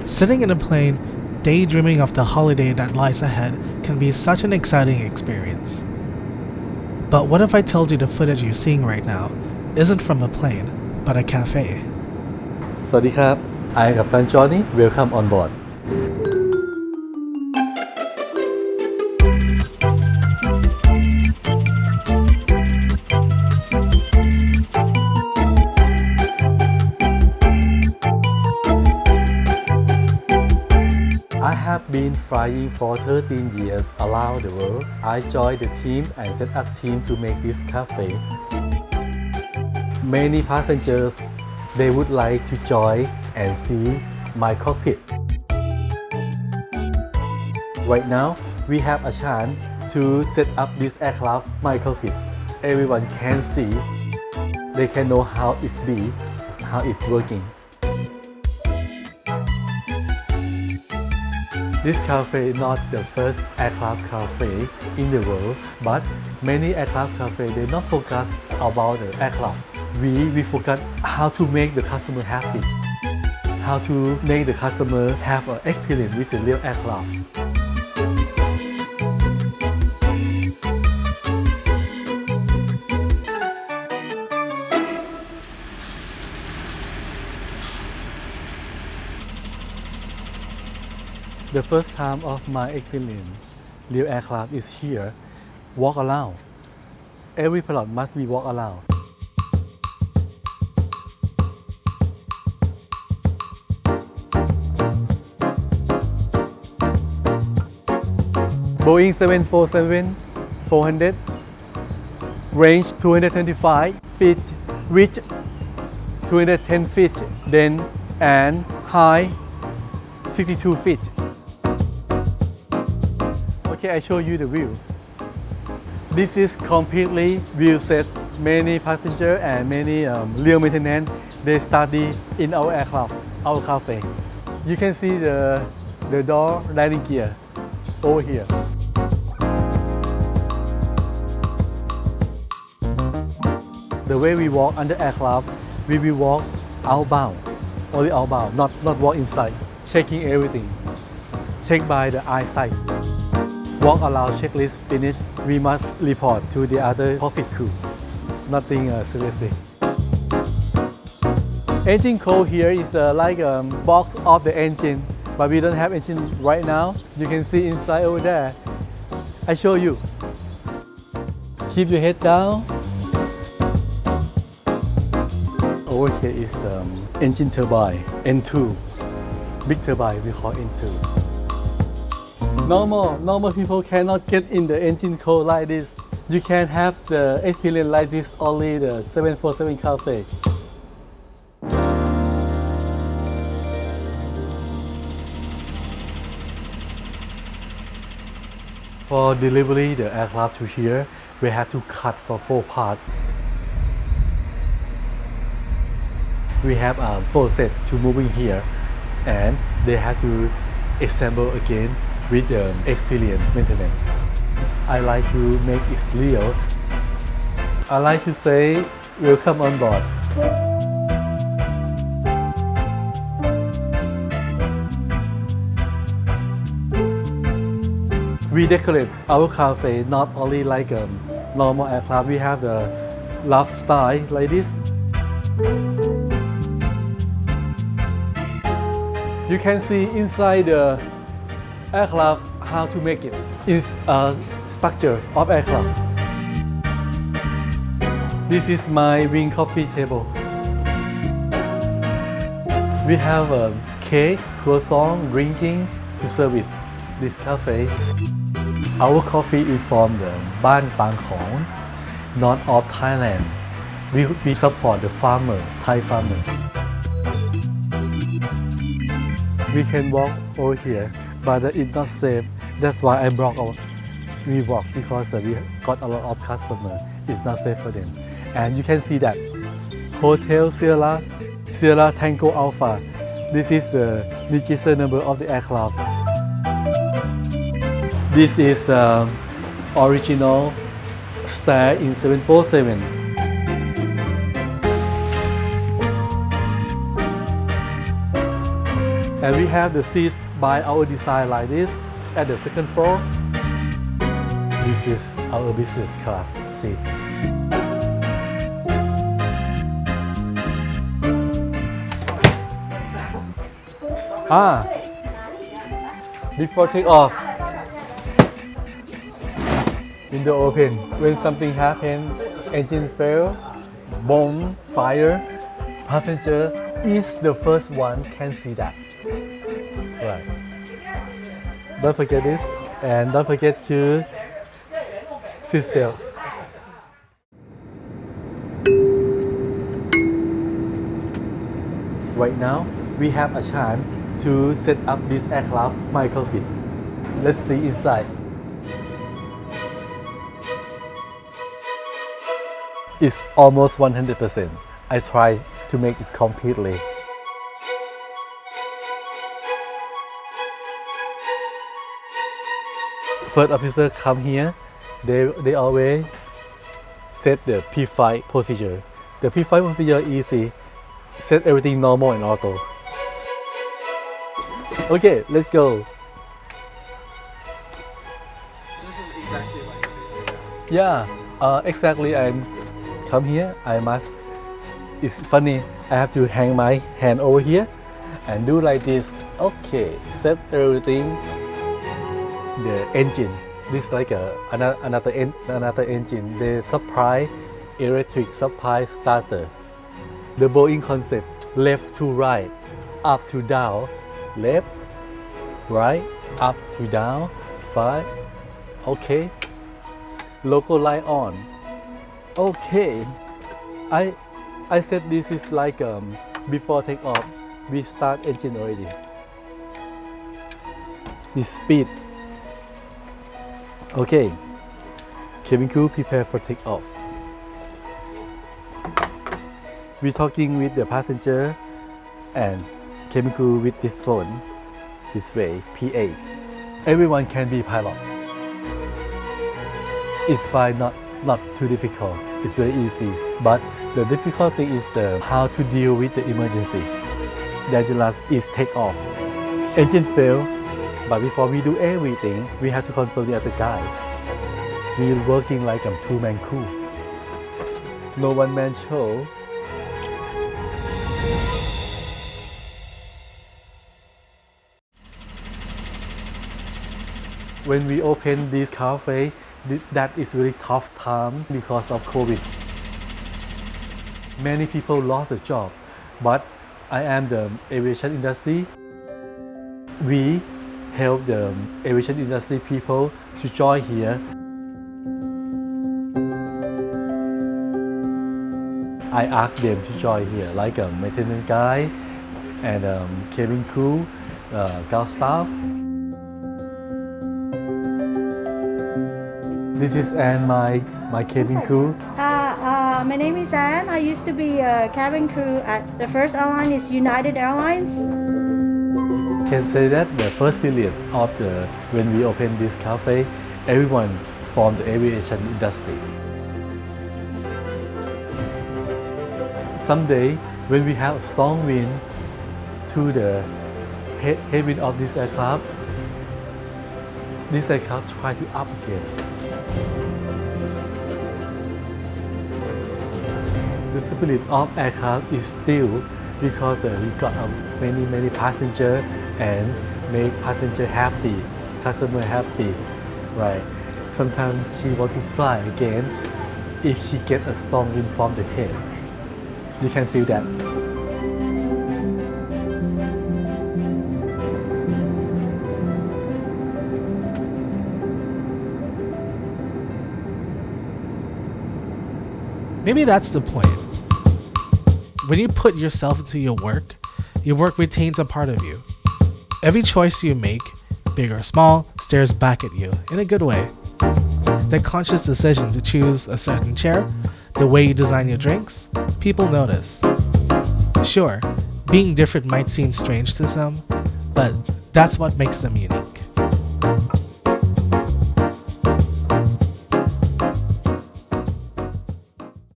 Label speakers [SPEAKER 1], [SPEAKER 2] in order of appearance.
[SPEAKER 1] Sitting in a plane, daydreaming of the holiday that lies ahead can be such an exciting experience. But what if I told you the footage you're seeing right now isn't from a plane, but a cafe?
[SPEAKER 2] สวัสดีครับ I กับตันจอห์นนี่ Welcome on board I have been flying for 13 years around the world. I joined the team and set up team to make this cafe. Many passengers, they would like to join and see my cockpit. Right now, we have a chance to set up this aircraft, my cockpit. Everyone can see, they can know how it's be, how it's working. This cafe is not the first aircraft cafe in the world, but many aircraft cafes they not focus about the aircraft. We focus how to make the customer happy, how to make the customer have an experience with the real aircraft. The first time of my experience, real aircraft is here, walk around. Every pilot must be walk around. Boeing 747-400, range 225 feet, width 210 feet, then and height 62 feet. Okay, I show you the view. This is completely view set. Many passenger and many real maintenance, they study in our aircraft, our cafe. You can see the door landing gear over here. The way we walk under aircraft, we will walk outbound, only outbound, not walk inside, checking everything. Check by the eyesight. Walk around checklist finished, we must report to the other cockpit crew. Nothing seriously. Engine code here is like a box of the engine, but we don't have engine right now. You can see inside over there. I show you. Keep your head down. Over here is engine turbine, N2. Big turbine we call N2. Normal people cannot get in the engine code like this. You can have the experience like this only the 747 cafe. For delivery the aircraft to here, we have to cut for 4 parts. We have 4 sets to moving here, and they have to assemble again with the experience maintenance. I like to make it real. I like to say, welcome on board. We decorate our cafe not only like a normal aircraft, we have the rough style like this. You can see inside the aircraft how to make it. It's a structure of aircraft. This is my wing coffee table. We have a cake, croissant, drinking to service this cafe. Our coffee is from the Ban Bang Khong, north of Thailand. We support the farmer, Thai farmer. We can walk over here, but it's not safe. That's why I brought out. We walk because we got a lot of customers. It's not safe for them. And you can see that Hotel Sierra Tango Alpha. This is the register number of the aircraft. This is original style in 747. And we have the seats by our design like this at the second floor. This is our business class seat. Before take off, window open. When something happens, engine fail, bomb, fire, passenger is the first one can see that. Right. Don't forget this, and don't forget to sit belt. Right now, we have a chance to set up this aircraft my cockpit. Let's see inside. It's almost 100%. I try to make it completely. First officer come here, they always set the pre-flight procedure. The pre-flight procedure is easy. Set everything normal and auto. Okay, let's go.
[SPEAKER 1] This is exactly like it.
[SPEAKER 2] Yeah, exactly. And come here. I must. It's funny. I have to hang my hand over here and do like this. Okay, set everything. The engine. This is like another engine. The supply electric supply starter. The Boeing concept: left to right, up to down, left, right, up to down, 5. Okay. Logo light on. Okay. I said this is like before takeoff. We start engine already. This speed. Okay. Cabin crew prepare for takeoff. We're talking with the passenger and cabin crew with this phone. This way, PA. Everyone can be pilot. It's fine, not too difficult. It's very easy. But the difficult thing is how to deal with the emergency. Dangerous is take off. Engine fail, but before we do everything, we have to confirm the other guy. We're working like a two-man crew. No one-man show. When we open this cafe, that is really tough time because of COVID. Many people lost a job, but I am the aviation industry. We help the aviation industry people to join here. I ask them to join here, like a maintenance guy and cabin crew, ground staff. This is Anne, my cabin crew.
[SPEAKER 3] My name is Anne. I used to be a cabin crew at the first airline is United Airlines.
[SPEAKER 2] Can say that the first period of when we opened this cafe, everyone from the aviation industry. Someday, when we have strong wind to the headwind of this aircraft try to up again. The spirit of aircraft is still because we got many passengers and make passenger happy, customer happy, right? Sometimes she want to fly again if she get a strong wind from the head. You can feel that.
[SPEAKER 1] Maybe that's the point. When you put yourself into your work retains a part of you. Every choice you make, big or small, stares back at you in a good way. That conscious decision to choose a certain chair, the way you design your drinks, people notice. Sure, being different might seem strange to some, but that's what makes them unique.